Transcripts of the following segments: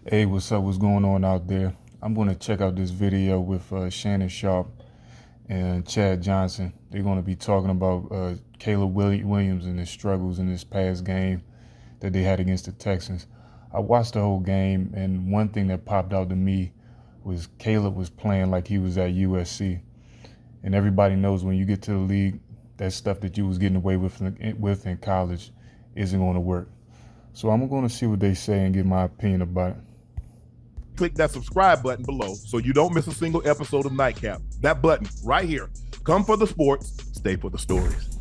Hey, what's up? What's going on out there? I'm going to check out this video with Shannon Sharp and Chad Johnson. They're going to be talking about Caleb Williams and his struggles in this past game that they had against the Texans. I watched the whole game, and one thing that popped out to me was Caleb was playing like he was at USC. And everybody knows when you get to the league, that stuff that you was getting away with in college isn't going to work. So I'm going to see what they say and give my opinion about it. Click that subscribe button below so you don't miss a single episode of Nightcap. That button right here. Come for the sports, stay for the stories.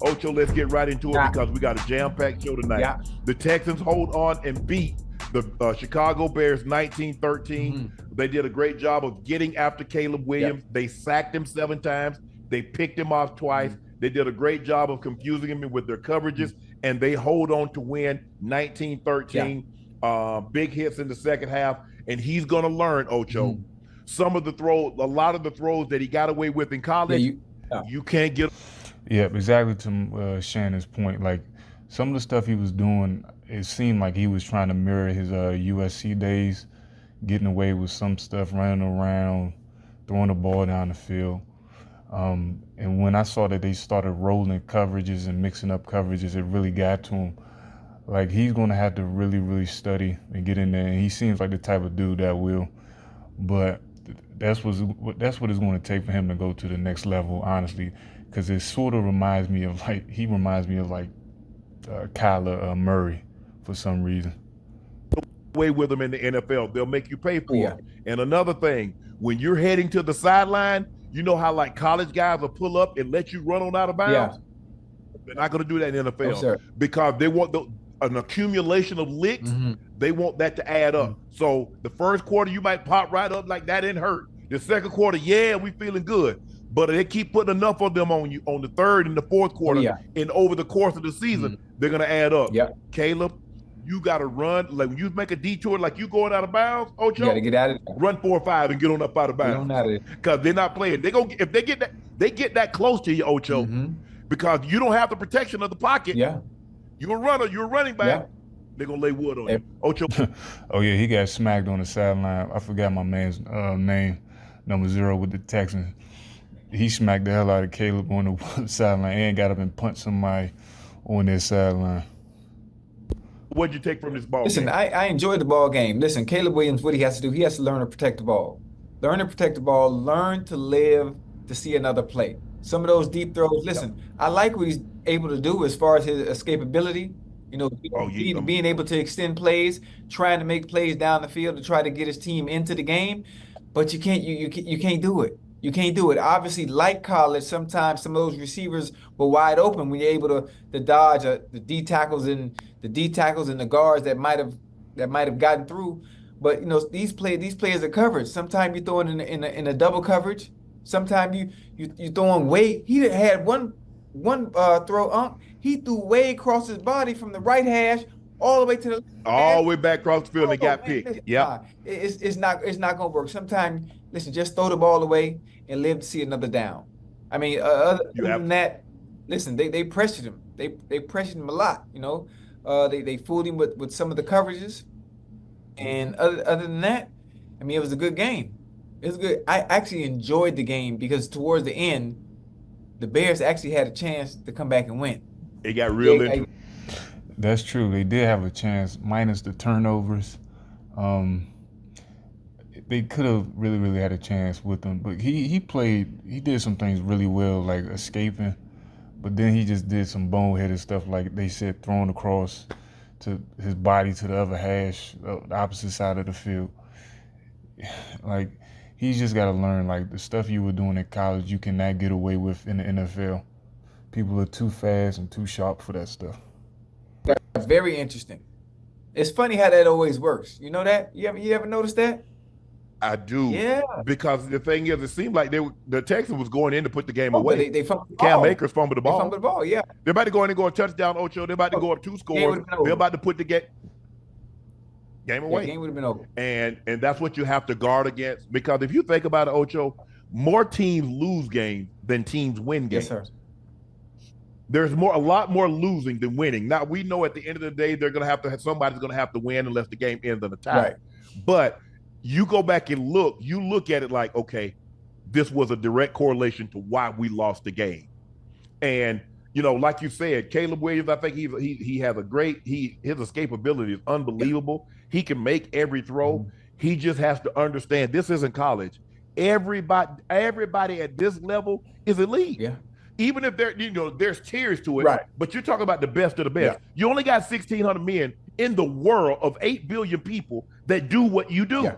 Ocho, let's get right into it because we got a jam-packed show tonight. Yeah. The Texans hold on and beat the Chicago Bears 19-13. They did a great job of getting after Caleb Williams. Yep. They sacked him 7 times. They picked him off twice. They did a great job of confusing him with their coverages, and they hold on to win 19-13. Big hits in the second half, and he's going to learn, Ocho, some of the throws, a lot of the throws that he got away with in college, you can't get. Yeah, exactly to Shannon's point. Like, some of the stuff he was doing, it seemed like he was trying to mirror his USC days, getting away with some stuff, running around, throwing the ball down the field. And when I saw that they started rolling coverages and mixing up coverages, it really got to him. Like, he's going to have to really, really study and get in there. And he seems like the type of dude that will. But that's what it's going to take for him to go to the next level, honestly, because it sort of reminds me of Kyler Murray for some reason. Away with them in the NFL, they'll make you pay for it. And another thing, when you're heading to the sideline, you know how like college guys will pull up and let you run on out of bounds? They're not going to do that in the NFL because they want an accumulation of licks. They want that to add up. So the first quarter, you might pop right up like that didn't hurt. The second quarter, yeah, we feeling good. But they keep putting enough of them on you on the third and the fourth quarter. And over the course of the season, they're going to add up. Caleb, you got to run. Like when you make a detour, like you going out of bounds, Ocho, you got to get out of it. Run 4 or 5 and get on up out of bounds. Because they're not playing. If they get that close to you, Ocho, because you don't have the protection of the pocket. You're a runner. You're a running back. They're gonna lay wood on you, Ocho. Oh yeah, he got smacked on the sideline. I forgot my man's name, number 0 with the Texans. He smacked the hell out of Caleb on the sideline and got up and punched somebody on their sideline. What'd you take from this ball Listen, game? I enjoyed the ball game. Listen, Caleb Williams, what he has to do, he has to learn to protect the ball. Learn to protect the ball, learn to live to see another play. Some of those deep throws, listen, I like what he's able to do as far as his escapability. You know, being able to extend plays, trying to make plays down the field to try to get his team into the game, but you can't do it. You can't do it. Obviously, like college, sometimes some of those receivers were wide open when you're able to dodge the D tackles and the guards that might have gotten through. But you know, these players are covered. Sometimes you throw it in a double coverage. Sometimes you throwing way. He had one throw. He threw way across his body from the right hash all the way to the all the way back across the field and got picked. It's not gonna work. Sometimes, listen, just throw the ball away and live to see another down. I mean, other than that, listen, they pressured him. They pressured him a lot. You know, they fooled him with some of the coverages, and other than that, I mean, it was a good game. It was good. I actually enjoyed the game because towards the end, the Bears actually had a chance to come back and win. It got real into. That's true. They did have a chance, minus the turnovers. They could have really, really had a chance with him. But he did some things really well, like escaping. But then he just did some boneheaded stuff, like they said, throwing across to his body to the other hash, the opposite side of the field. Like, he's just got to learn, like, the stuff you were doing in college, you cannot get away with in the NFL. People are too fast and too sharp for that stuff. That's very interesting. It's funny how that always works. You know that? You ever noticed that? I do. Yeah. Because the thing is, it seemed like the Texans was going in to put the game away. They fumbled the Cam ball. Akers fumbled the ball. They fumbled the ball, yeah. They're about to go in and go a touchdown, Ocho. They're about to go up 2 scores. They're about to put the game away. The game would have been over. And that's what you have to guard against. Because if you think about it, Ocho, more teams lose games than teams win games. Yes, sir. There's a lot more losing than winning. Now we know at the end of the day they're going to have somebody's going to have to win unless the game ends in a tie. Right. But you go back and you look at it like, okay, this was a direct correlation to why we lost the game. And like you said, Caleb Williams, I think he has a great his escapability is unbelievable. He can make every throw. He just has to understand this isn't college. Everybody at this level is elite. Yeah. Even if there's tiers to it, right. But you're talking about the best of the best. Yeah. You only got 1,600 men in the world of 8 billion people that do what you do. Yeah.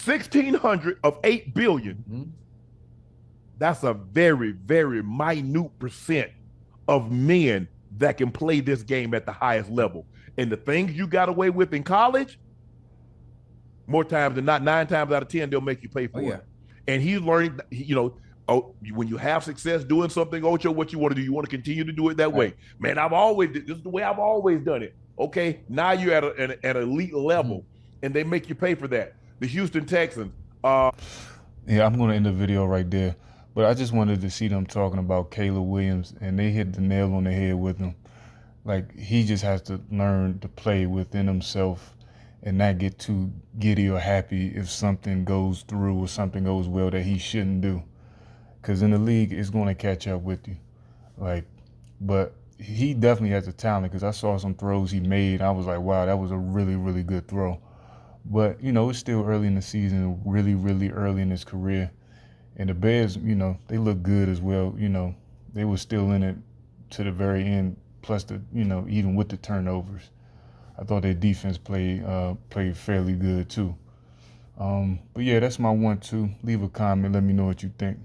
1,600 of 8 billion. That's a very, very minute percent of men that can play this game at the highest level. And the things you got away with in college, more times than not, 9 times out of 10, they'll make you pay for it. And he's learning, when you have success doing something, Ocho, what you want to do, you want to continue to do it that way. Man, this is the way I've always done it. Okay, now you're at an elite level, and they make you pay for that. The Houston Texans. Yeah, I'm going to end the video right there. But I just wanted to see them talking about Caleb Williams, and they hit the nail on the head with him. Like, he just has to learn to play within himself and not get too giddy or happy if something goes through or something goes well that he shouldn't do. Because in the league, it's going to catch up with you. But he definitely has the talent, because I saw some throws he made. I was like, wow, that was a really, really good throw. But, it's still early in the season, really, really early in his career. And the Bears, they look good as well. They were still in it to the very end, plus even with the turnovers. I thought their defense played fairly good too. But yeah, that's my 1-2. Leave a comment. Let me know what you think.